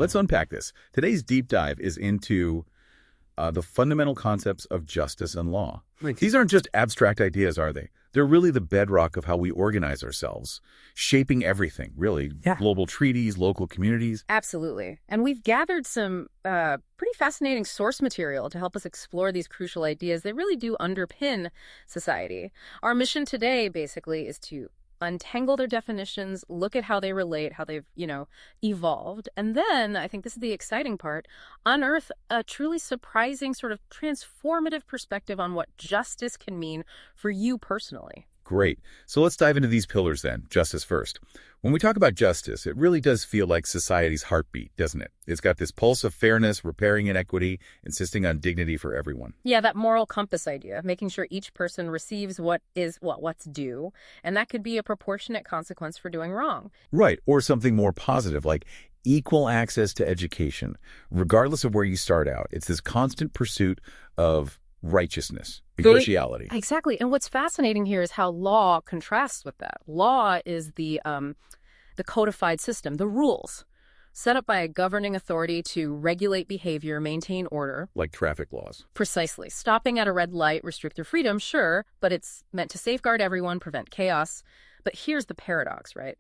Let's unpack this. Today's deep dive is into the fundamental concepts of justice and law. These aren't just abstract ideas, are they? They're really the bedrock of how we organize ourselves, shaping everything, really. Yeah. Global treaties, local communities. Absolutely. And we've gathered some pretty fascinating source material to help us explore these crucial ideas. They really do underpin society. Our mission today, basically, is to untangle their definitions, look at how they relate, how they've, evolved. And then, I think this is the exciting part, unearth a truly surprising sort of transformative perspective on what justice can mean for you personally. Great. So let's dive into these pillars then. Justice first. When we talk about justice, it really does feel like society's heartbeat, doesn't it? It's got this pulse of fairness, repairing inequity, insisting on dignity for everyone. Yeah, that moral compass idea, making sure each person receives what's due, and that could be a proportionate consequence for doing wrong. Right. Or something more positive, like equal access to education, regardless of where you start out. It's this constant pursuit of righteousness, impartiality. Exactly. And what's fascinating here is how law contrasts with that. Law is the codified system, the rules set up by a governing authority to regulate behavior, maintain order. Like traffic laws. Precisely. Stopping at a red light, restrict their freedom, sure, but it's meant to safeguard everyone, prevent chaos. But here's the paradox, right?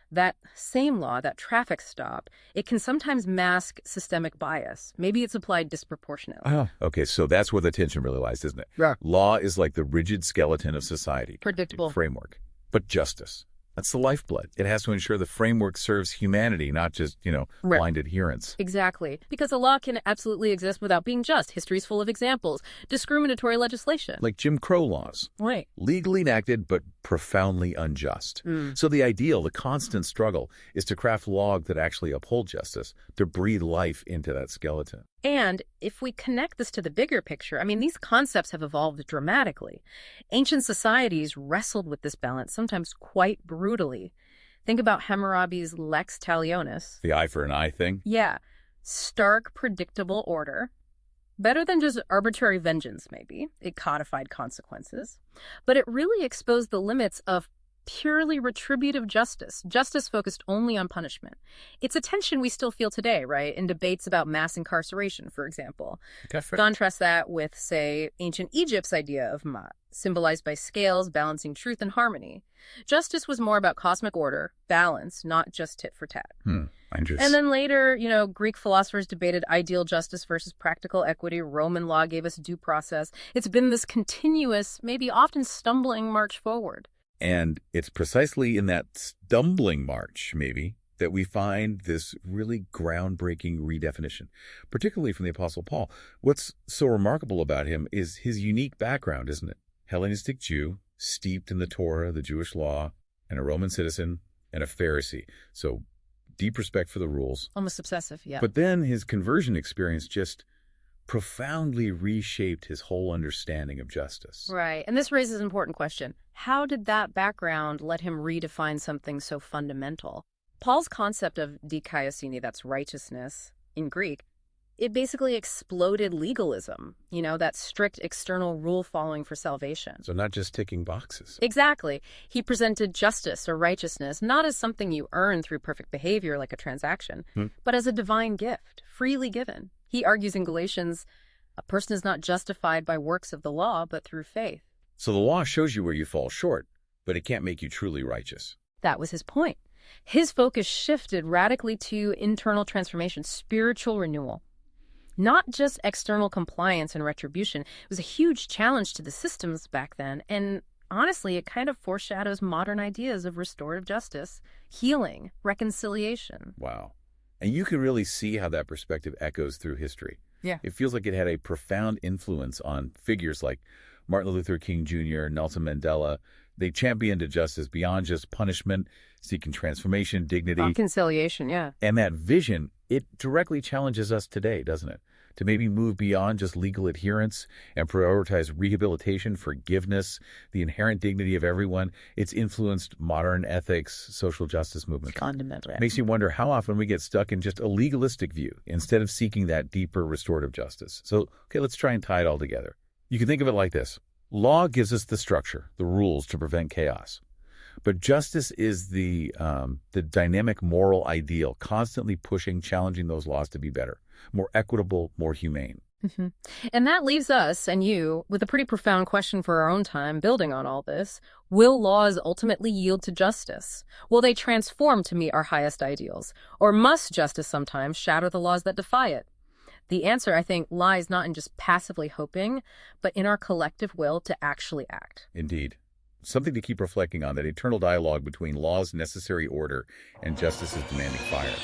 That same law, that traffic stop, it can sometimes mask systemic bias. Maybe it's applied disproportionately. Oh, okay, so that's where the tension really lies, isn't it? Yeah. Law is like the rigid skeleton of society. Predictable. Framework. But justice, that's the lifeblood. It has to ensure the framework serves humanity, not just, blind adherence. Exactly. Because a law can absolutely exist without being just. History's full of examples. Discriminatory legislation. Like Jim Crow laws. Right. Legally enacted, but profoundly unjust. So the ideal, the constant struggle, is to craft law that actually uphold justice, to breathe life into that skeleton. And if we connect this to the bigger picture, these concepts have evolved dramatically. Ancient societies wrestled with this balance, sometimes quite brutally. Think about Hammurabi's lex talionis. The eye for an eye thing? Yeah. Stark, predictable order. Better than just arbitrary vengeance, maybe. It codified consequences. But it really exposed the limits of purely retributive justice focused only on punishment. It's a tension we still feel today, right? In debates about mass incarceration, for example. Okay. Contrast that with, say, ancient Egypt's idea of Ma'at, symbolized by scales balancing truth and harmony. Justice was more about cosmic order, balance, not just tit for tat. And then later, Greek philosophers debated ideal justice versus practical equity. Roman law gave us due process. It's been this continuous, maybe often stumbling march forward. And it's precisely in that stumbling march, maybe, that we find this really groundbreaking redefinition, particularly from the Apostle Paul. What's so remarkable about him is his unique background, isn't it? Hellenistic Jew, steeped in the Torah, the Jewish law, and a Roman citizen, and a Pharisee. So deep respect for the rules. Almost obsessive, yeah. But then his conversion experience just profoundly reshaped his whole understanding of justice. Right. And this raises an important question. How did that background let him redefine something so fundamental? Paul's concept of dikaiosune, that's righteousness in Greek, it basically exploded legalism, that strict external rule following for salvation. So not just ticking boxes. Exactly. He presented justice or righteousness not as something you earn through perfect behavior like a transaction, but as a divine gift, freely given. He argues in Galatians, a person is not justified by works of the law, but through faith. So the law shows you where you fall short, but it can't make you truly righteous. That was his point. His focus shifted radically to internal transformation, spiritual renewal. Not just external compliance and retribution. It was a huge challenge to the systems back then, and honestly, it kind of foreshadows modern ideas of restorative justice, healing, reconciliation. Wow. And you can really see how that perspective echoes through history. Yeah. It feels like it had a profound influence on figures like Martin Luther King Jr., Nelson Mandela. They championed justice beyond just punishment, seeking transformation, dignity. Reconciliation, yeah. And that vision, it directly challenges us today, doesn't it? To maybe move beyond just legal adherence and prioritize rehabilitation, forgiveness, the inherent dignity of everyone. It's influenced modern ethics, social justice movements. Fundamentally. Makes you wonder how often we get stuck in just a legalistic view instead of seeking that deeper restorative justice. So, okay, let's try and tie it all together. You can think of it like this. Law gives us the structure, the rules to prevent chaos. But justice is the dynamic moral ideal, constantly pushing, challenging those laws to be better, more equitable, more humane. Hmm. And that leaves us and you with a pretty profound question for our own time, building on all this. Will laws ultimately yield to justice? Will they transform to meet our highest ideals? Or must justice sometimes shatter the laws that defy it? The answer, I think, lies not in just passively hoping, but in our collective will to actually act. Indeed. Something to keep reflecting on, that eternal dialogue between law's necessary order and justice's demanding fire.